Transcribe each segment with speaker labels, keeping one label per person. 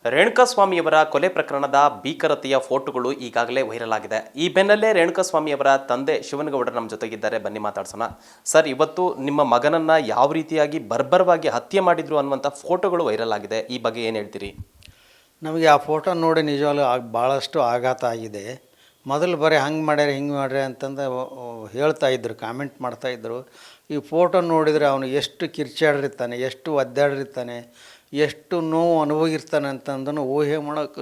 Speaker 1: ರೇಣುಕಾಸ್ವಾಮಿಯವರ ಕೊಲೆ ಪ್ರಕರಣದ ಭೀಕರತೆಯ ಫೋಟೋಗಳು ಈಗಾಗಲೇ ವೈರಲ್ ಆಗಿದೆ. ಈ ಬೆನ್ನಲ್ಲೇ ರೇಣುಕಾಸ್ವಾಮಿಯವರ ತಂದೆ ಶಿವನಗೌಡರು ನಮ್ಮ ಜೊತೆಗಿದ್ದಾರೆ. ಬನ್ನಿ ಮಾತಾಡ್ಸೋಣ. ಸರ್, ಇವತ್ತು ನಿಮ್ಮ ಮಗನನ್ನ ಯಾವ ರೀತಿಯಾಗಿ ಬರ್ಬರವಾಗಿ ಹತ್ಯೆ ಮಾಡಿದ್ರು ಅನ್ನುವಂಥ ಫೋಟೋಗಳು ವೈರಲ್ ಆಗಿದೆ. ಈ ಬಗ್ಗೆ ಏನು ಹೇಳ್ತೀರಿ?
Speaker 2: ನಮಗೆ ಆ ಫೋಟೋ ನೋಡಿ ನಿಜವಾಗ್ಲೂ ಭಾಳಷ್ಟು ಆಘಾತ ಆಗಿದೆ. ಮೊದಲು ಬರೀ ಹಂಗೆ ಮಾಡ್ಯಾರ ಹಿಂಗೆ ಮಾಡ್ಯಾರ ಅಂತಂದು ಹೇಳ್ತಾಯಿದ್ರು, ಕಾಮೆಂಟ್ ಮಾಡ್ತಾಯಿದ್ರು. ಈ ಫೋಟೋ ನೋಡಿದರೆ ಅವನು ಎಷ್ಟು ಕಿರ್ಚಾಡಿರ್ತಾನೆ, ಎಷ್ಟು ಒದ್ದಾಡಿರ್ತಾನೆ, ಎಷ್ಟು ನೋವು ಅನುಭವಿರ್ತಾನೆ ಅಂತಂದನು ಊಹೆ ಮಾಡೋಕ್ಕೂ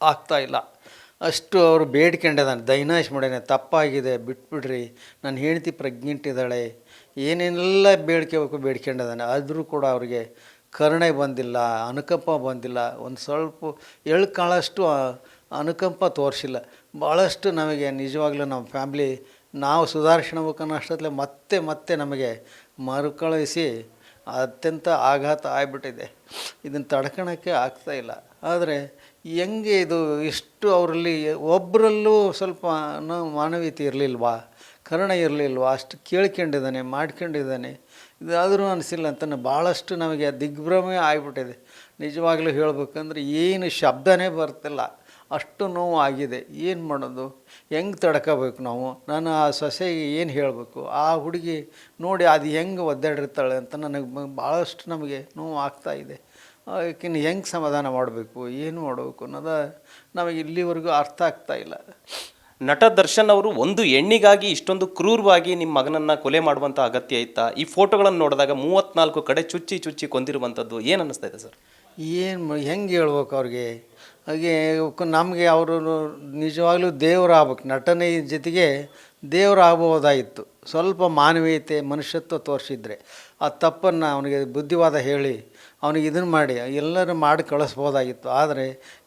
Speaker 2: ಆಗ್ತಾಯಿಲ್ಲ. ಅಷ್ಟು ಅವರು ಬೇಡ್ಕೊಂಡಿದ್ದಾನೆ, ದೈನಾಶ್ ಮಾಡ್ಯಾನೆ, ತಪ್ಪಾಗಿದೆ, ಬಿಟ್ಬಿಡ್ರಿ, ನನ್ನ ಹೆಂಡತಿ ಪ್ರೆಗ್ನೆಂಟ್ ಇದ್ದಾಳೆ, ಏನೇನೆಲ್ಲ ಬೇಡ್ಕೊಂಡಿದ್ದಾನೆ. ಆದರೂ ಕೂಡ ಅವರಿಗೆ ಕರುಣೆ ಬಂದಿಲ್ಲ, ಅನುಕಂಪ ಬಂದಿಲ್ಲ, ಒಂದು ಸ್ವಲ್ಪ ಎಳ್ಕಾಳಷ್ಟು ಅನುಕಂಪ ತೋರಿಸಿಲ್ಲ. ಭಾಳಷ್ಟು ನಮಗೆ ನಿಜವಾಗ್ಲೂ ನಮ್ಮ ಫ್ಯಾಮ್ಲಿ ನಾವು ಸುಧಾರಿಸ್ಕೊಳ್ಬೇಕನ್ನೋ ಅಷ್ಟೊತ್ತಲೇ ಮತ್ತೆ ನಮಗೆ ಮರುಕಳಿಸಿ ಅತ್ಯಂತ ಆಘಾತ ಆಗಿಬಿಟ್ಟಿದೆ. ಇದನ್ನು ತಡ್ಕೊಳಕ್ಕೆ ಆಗ್ತಾಯಿಲ್ಲ. ಆದರೆ ಹೆಂಗೆ ಇದು ಇಷ್ಟು ಅವರಲ್ಲಿ ಒಬ್ಬರಲ್ಲೂ ಸ್ವಲ್ಪ ಮಾನವೀಯತೆ ಇರಲಿಲ್ವಾ, ಕರುಣೆ ಇರಲಿಲ್ವಾ? ಅಷ್ಟು ಕೇಳ್ಕೊಂಡಿದ್ದಾನೆ, ಮಾಡ್ಕೊಂಡಿದ್ದಾನೆ, ಇದಾದರೂ ಅನಿಸಿಲ್ಲ ಅಂತ ಭಾಳಷ್ಟು ನಮಗೆ ದಿಗ್ಭ್ರಮೆ ಆಗಿಬಿಟ್ಟಿದೆ. ನಿಜವಾಗ್ಲೂ ಹೇಳ್ಬೇಕಂದ್ರೆ ಏನು ಶಬ್ದನೇ ಬರ್ತಿಲ್ಲ, ಅಷ್ಟು ನೋವು ಆಗಿದೆ. ಏನು ಮಾಡೋದು, ಹೆಂಗೆ ತಡ್ಕೋಬೇಕು ನಾವು? ನಾನು ಆ ಸೊಸೆಗೆ ಏನು ಹೇಳಬೇಕು? ಆ ಹುಡುಗಿ ನೋಡಿ ಅದು ಹೆಂಗೆ ಒದ್ದಾಡಿರ್ತಾಳೆ ಅಂತ ನನಗೆ ಭಾಳಷ್ಟು ನಮಗೆ ನೋವು ಆಗ್ತಾಯಿದೆ. ಆಕಿನ್ನು ಹೆಂಗೆ ಸಮಾಧಾನ ಮಾಡಬೇಕು, ಏನು ಮಾಡಬೇಕು ಅನ್ನೋದು ನಮಗೆ ಇಲ್ಲಿವರೆಗೂ ಅರ್ಥ ಆಗ್ತಾಯಿಲ್ಲ.
Speaker 1: ನಟ ದರ್ಶನ್ ಅವರು ಒಂದು ಹೆಣ್ಣಿಗಾಗಿ ಇಷ್ಟೊಂದು ಕ್ರೂರವಾಗಿ ನಿಮ್ಮ ಮಗನನ್ನು ಕೊಲೆ ಮಾಡುವಂಥ ಅಗತ್ಯ ಇತ್ತಾ? ಈ ಫೋಟೋಗಳನ್ನು ನೋಡಿದಾಗ 34 ಕಡೆ ಚುಚ್ಚಿ ಕೊಂದಿರುವಂಥದ್ದು ಏನು ಅನ್ನಿಸ್ತಾ ಇದೆ ಸರ್?
Speaker 2: ಹೆಂಗೆ ಹೇಳ್ಬೇಕು ಅವ್ರಿಗೆ? ಹಾಗೆ ನಮಗೆ ಅವರು ನಿಜವಾಗ್ಲೂ ದೇವರು ಆಗ್ಬೇಕು, ನಟನೆ ಜೊತೆಗೆ ದೇವರು ಆಗ್ಬೋದಾಗಿತ್ತು. ಸ್ವಲ್ಪ ಮಾನವೀಯತೆ, ಮನುಷ್ಯತ್ವ ತೋರಿಸಿದ್ರೆ ಆ ತಪ್ಪನ್ನು ಅವನಿಗೆ ಬುದ್ಧಿವಾದ ಹೇಳಿ ಅವನಿಗೆ ಇದನ್ನು ಮಾಡಿ ಎಲ್ಲರೂ ಮಾಡಿ ಕಳಿಸ್ಬೋದಾಗಿತ್ತು. ಆದರೆ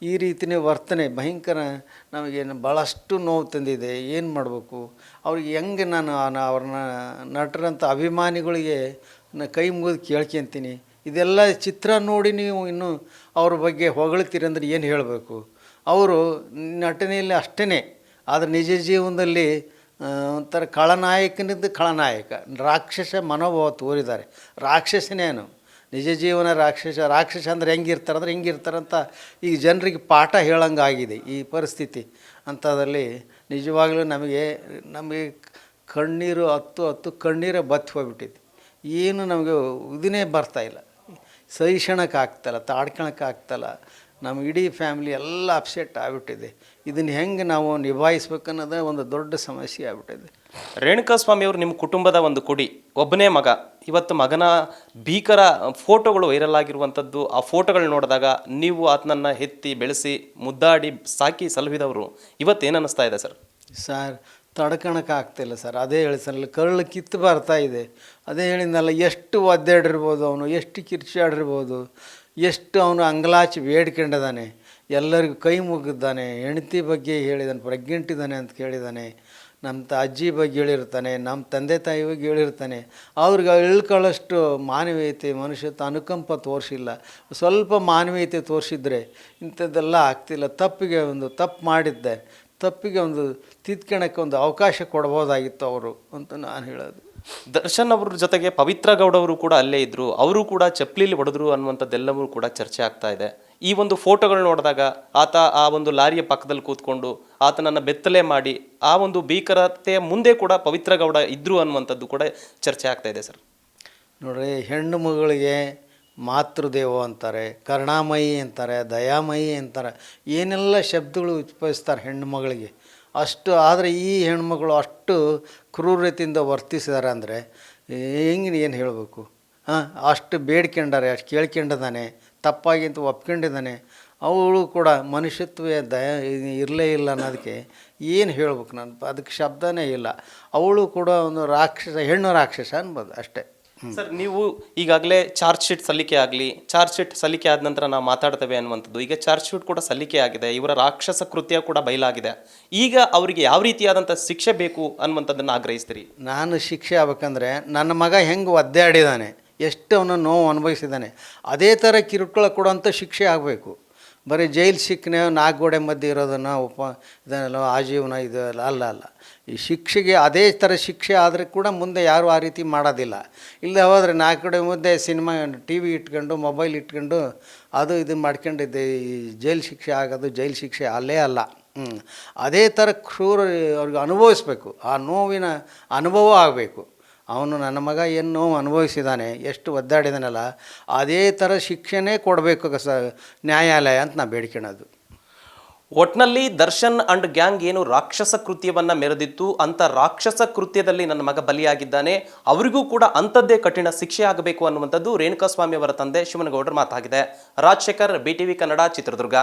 Speaker 2: ಈ ರೀತಿಯೇ ವರ್ತನೆ ಭಯಂಕರ ನಮಗೇನು ಭಾಳಷ್ಟು ನೋವು ತಂದಿದೆ. ಏನು ಮಾಡಬೇಕು ಅವ್ರಿಗೆ? ಹೆಂಗೆ ನಾನು ಅವ್ರನ್ನ ನಟರಂಥ ಅಭಿಮಾನಿಗಳಿಗೆ ಕೈ ಮುಗಿದು ಕೇಳ್ಕೊತೀನಿ. ಇದೆಲ್ಲ ಚಿತ್ರ ನೋಡಿ ನೀವು ಇನ್ನೂ ಅವ್ರ ಬಗ್ಗೆ ಹೊಗಳ್ತೀರಿ ಅಂದರೆ ಏನು ಹೇಳಬೇಕು? ಅವರು ನಟನೆಯಲ್ಲಿ ಅಷ್ಟೇ, ಆದರೆ ನಿಜ ಜೀವನದಲ್ಲಿ ಒಂಥರ ಖಳನಾಯಕನಿದ್ದು ಖಳನಾಯಕ, ರಾಕ್ಷಸ ಮನೋಭಾವ ತೋರಿದ್ದಾರೆ. ರಾಕ್ಷಸನೇನು ನಿಜ ಜೀವನ ರಾಕ್ಷಸ ಅಂದರೆ ಹೆಂಗಿರ್ತಾರೆ ಹಿಂಗಿರ್ತಾರಂತ ಈಗ ಜನರಿಗೆ ಪಾಠ ಹೇಳಂಗಾಗಿದೆ ಈ ಪರಿಸ್ಥಿತಿ. ಅಂಥದ್ರಲ್ಲಿ ನಿಜವಾಗಲೂ ನಮಗೆ ಕಣ್ಣೀರು ಹತ್ತು ಕಣ್ಣೀರೇ ಬತ್ತಿ ಹೋಗ್ಬಿಟ್ಟಿದೆ. ಏನು ನಮಗೆ ಇದನ್ನೇ ಬರ್ತಾಯಿಲ್ಲ, ಸಹಿಸೋಣಕ್ಕಾಗ್ತಲ್ಲ, ತಾಡ್ಕೊಳಕ್ಕಾಗ್ತಲ್ಲ. ನಮ್ಮ ಇಡೀ ಫ್ಯಾಮಿಲಿ ಎಲ್ಲ ಅಪ್ಸೆಟ್ ಆಗಿಬಿಟ್ಟಿದೆ. ಇದನ್ನು ಹೆಂಗೆ ನಾವು ನಿಭಾಯಿಸ್ಬೇಕನ್ನೋದೇ ಒಂದು ದೊಡ್ಡ ಸಮಸ್ಯೆ ಆಗಿಬಿಟ್ಟಿದೆ.
Speaker 1: ರೇಣುಕಾಸ್ವಾಮಿ ಅವರು ನಿಮ್ಮ ಕುಟುಂಬದ ಒಂದು ಕುಡಿ, ಒಬ್ಬನೇ ಮಗ. ಇವತ್ತು ಮಗನ ಭೀಕರ ಫೋಟೋಗಳು ವೈರಲ್ ಆಗಿರುವಂಥದ್ದು. ಆ ಫೋಟೋಗಳು ನೋಡಿದಾಗ ನೀವು ಆತನನ್ನು ಎತ್ತಿ ಬೆಳೆಸಿ ಮುದ್ದಾಡಿ ಸಾಕಿ ಸಲಹಿದವರು, ಇವತ್ತೇನು ಅನ್ನಿಸ್ತಾ ಇದೆ ಸರ್?
Speaker 2: Sir, ತಡ್ಕೊಳಕ್ಕಾಗ್ತಿಲ್ಲ sir. ಅದೇ ಹೇಳಿ ಸರ್, ಕರುಳು ಕಿತ್ತು ಬರ್ತಾಯಿದೆ. ಅದೇ ಹೇಳಿದ್ನಲ್ಲ, ಎಷ್ಟು ಒದ್ದಾಡಿರ್ಬೋದು ಅವನು, ಎಷ್ಟು ಕಿರ್ಚಾಡಿರ್ಬೋದು, ಎಷ್ಟು ಅವನು ಅಂಗಲಾಚಿ ಬೇಡ್ಕೊಂಡಿದ್ದಾನೆ, ಎಲ್ಲರಿಗೂ ಕೈ ಮುಗಿದ್ದಾನೆ, ಹೆಂಡತಿ ಬಗ್ಗೆ ಹೇಳಿದ್ದಾನೆ, ಪ್ರೆಗ್ನೆಂಟ್ ಇದ್ದಾನೆ ಅಂತ ಕೇಳಿದ್ದಾನೆ, ನಮ್ಮ ಅಜ್ಜಿ ಬಗ್ಗೆ ಹೇಳಿರ್ತಾನೆ, ನಮ್ಮ ತಂದೆ ತಾಯಿ ಬಗ್ಗೆ ಹೇಳಿರ್ತಾನೆ. ಅವ್ರಿಗೆ ಇಳ್ಕೊಳ್ಳೋಷ್ಟು ಮಾನವೀಯತೆ, ಮನುಷ್ಯತ್ವ, ಅನುಕಂಪ ತೋರಿಸಿಲ್ಲ. ಸ್ವಲ್ಪ ಮಾನವೀಯತೆ ತೋರಿಸಿದ್ರೆ ಇಂಥದ್ದೆಲ್ಲ ಆಗ್ತಿಲ್ಲ. ತಪ್ಪು ಮಾಡಿದ್ದೆ, ತಪ್ಪಿಗೆ ಒಂದು ತಿದ್ಕೊಳಕ್ಕೆ ಒಂದು ಅವಕಾಶ ಕೊಡ್ಬೋದಾಗಿತ್ತು ಅವರು ಅಂತ ನಾನು ಹೇಳೋದು.
Speaker 1: ದರ್ಶನ್ ಅವ್ರ ಜೊತೆಗೆ ಪವಿತ್ರ ಗೌಡ ಅವರು ಕೂಡ ಅಲ್ಲೇ ಇದ್ದರು, ಅವರು ಕೂಡ ಚಪ್ಪಲಿಲಿ ಹೊಡೆದ್ರು ಅನ್ನುವಂಥದ್ದೆಲ್ಲವೂ ಕೂಡ ಚರ್ಚೆ ಆಗ್ತಾ ಇದೆ. ಈ ಒಂದು ಫೋಟೋಗಳು ನೋಡಿದಾಗ ಆತ ಆ ಒಂದು ಲಾರಿಯ ಪಕ್ಕದಲ್ಲಿ ಕೂತ್ಕೊಂಡು ಆತನನ್ನು ಬೆತ್ತಲೆ ಮಾಡಿ ಆ ಒಂದು ಭೀಕರತೆಯ ಮುಂದೆ ಕೂಡ ಪವಿತ್ರ ಗೌಡ ಇದ್ದರು ಅನ್ನುವಂಥದ್ದು ಕೂಡ ಚರ್ಚೆ ಆಗ್ತಾ ಇದೆ ಸರ್.
Speaker 2: ನೋಡ್ರಿ, ಹೆಣ್ಣು ಮಗಳಿಗೆ ಮಾತೃದೇವೋ ಅಂತಾರೆ, ಕರುಣಾಮಯಿ ಅಂತಾರೆ, ದಯಾಮಯಿ ಅಂತಾರೆ, ಏನೆಲ್ಲ ಶಬ್ದಗಳು ಉತ್ಪಾದಿಸ್ತಾರೆ ಹೆಣ್ಣು ಮಗಳಿಗೆ. ಅಷ್ಟು ಆದರೆ ಈ ಹೆಣ್ಮಗಳು ಅಷ್ಟು ಕ್ರೂರತೆಯಿಂದ ವರ್ತಿಸಿದ್ದಾರೆ ಅಂದರೆ ಹೆಂಗೆ ಏನು ಹೇಳಬೇಕು? ಅಷ್ಟು ಬೇಡ್ಕೊಂಡಾರೆ, ಅಷ್ಟು ಕೇಳ್ಕೊಂಡಿದ್ದಾನೆ, ತಪ್ಪಾಗಿ ಅಂತ ಒಪ್ಕೊಂಡಿದ್ದಾನೆ. ಅವಳು ಕೂಡ ಮನುಷ್ಯತ್ವ ಇರಲೇ ಇಲ್ಲ ಅನ್ನೋದಕ್ಕೆ ಏನು ಹೇಳ್ಬೇಕು ನಾನು? ಅದಕ್ಕೆ ಶಬ್ದನೇ ಇಲ್ಲ. ಅವಳು ಕೂಡ ಒಂದು ಹೆಣ್ಣು ರಾಕ್ಷಸ ಅನ್ಬೋದು ಅಷ್ಟೇ.
Speaker 1: ಸರ್, ನೀವು ಈಗಾಗಲೇ ಚಾರ್ಜ್ ಶೀಟ್ ಸಲ್ಲಿಕೆ ಆದ ನಂತರ ನಾವು ಮಾತಾಡ್ತೇವೆ ಅನ್ನುವಂಥದ್ದು. ಈಗ ಚಾರ್ಜ್ ಶೀಟ್ ಕೂಡ ಸಲ್ಲಿಕೆ ಆಗಿದೆ, ಇವರ ರಾಕ್ಷಸ ಕೃತ್ಯ ಕೂಡ ಬಯಲಾಗಿದೆ. ಈಗ ಅವರಿಗೆ ಯಾವ ರೀತಿಯಾದಂಥ ಶಿಕ್ಷೆ ಬೇಕು ಅನ್ನುವಂಥದ್ದನ್ನು ಆಗ್ರಹಿಸ್ತೀರಿ?
Speaker 2: ನಾನು ಶಿಕ್ಷೆ ಆಗ್ಬೇಕಂದ್ರೆ ನನ್ನ ಮಗ ಹೆಂಗೆ ಒದ್ದಾಡಿದ್ದಾನೆ, ಎಷ್ಟು ಅವನು ನೋವು ಅನುಭವಿಸಿದ್ದಾನೆ, ಅದೇ ಥರ ಕಿರುಕುಳ ಕೊಡುವಂಥ ಶಿಕ್ಷೆ ಆಗಬೇಕು. ಬರೀ ಜೈಲು ಸಿಕ್ಕನೆ 4 ಗೋಡೆ ಮಧ್ಯೆ ಇರೋದನ್ನು ಇದನ್ನೆಲ್ಲ ಆಜೀವನ ಇದು ಅಲ್ಲ. ಈ ಶಿಕ್ಷೆಗೆ ಅದೇ ಥರ ಶಿಕ್ಷೆ ಆದರೆ ಕೂಡ ಮುಂದೆ ಯಾರೂ ಆ ರೀತಿ ಮಾಡೋದಿಲ್ಲ. ಇಲ್ಲದೆ ಹೋದರೆ 4 ಗೋಡೆ ಮಧ್ಯೆ ಸಿನಿಮಾ ಟಿ ವಿ ಇಟ್ಕೊಂಡು ಮೊಬೈಲ್ ಇಟ್ಕೊಂಡು ಅದು ಇದು ಮಾಡ್ಕೊಂಡಿದ್ದೆ ಈ ಜೈಲು ಶಿಕ್ಷೆ ಆಗೋದು ಜೈಲು ಶಿಕ್ಷೆ ಅಲ್ಲೇ ಅಲ್ಲ. ಅದೇ ಥರ ಕ್ರೂರ ಅವ್ರಿಗೆ ಅನುಭವಿಸ್ಬೇಕು, ಆ ನೋವಿನ ಅನುಭವ ಆಗಬೇಕು. ಅವನು ನನ್ನ ಮಗ ಏನು ನೋವು ಅನುಭವಿಸಿದ್ದಾನೆ, ಎಷ್ಟು ಒದ್ದಾಡಿದಾನಲ್ಲ, ಅದೇ ಥರ ಶಿಕ್ಷೆನೇ ಕೊಡಬೇಕು ನ್ಯಾಯಾಲಯ ಅಂತ ನಾ ಬೇಡ್ಕೊಳ್ಳೋದು.
Speaker 1: ಒಟ್ನಲ್ಲಿ ದರ್ಶನ್ ಅಂಡ್ ಗ್ಯಾಂಗ್ ಏನು ರಾಕ್ಷಸ ಕೃತ್ಯವನ್ನ ಮೆರೆದಿತ್ತು ಅಂತ ರಾಕ್ಷಸ ಕೃತ್ಯದಲ್ಲಿ ನನ್ನ ಮಗ ಬಲಿಯಾಗಿದ್ದಾನೆ, ಅವರಿಗೂ ಕೂಡ ಅಂಥದ್ದೇ ಕಠಿಣ ಶಿಕ್ಷೆ ಆಗಬೇಕು ಅನ್ನುವಂಥದ್ದು ರೇಣುಕಾಸ್ವಾಮಿ ಅವರ ತಂದೆ ಶಿವನಗೌಡರ ಮಾತಾಗಿದೆ. ರಾಜಶೇಖರ್, BTV ಕನ್ನಡ, ಚಿತ್ರದುರ್ಗ.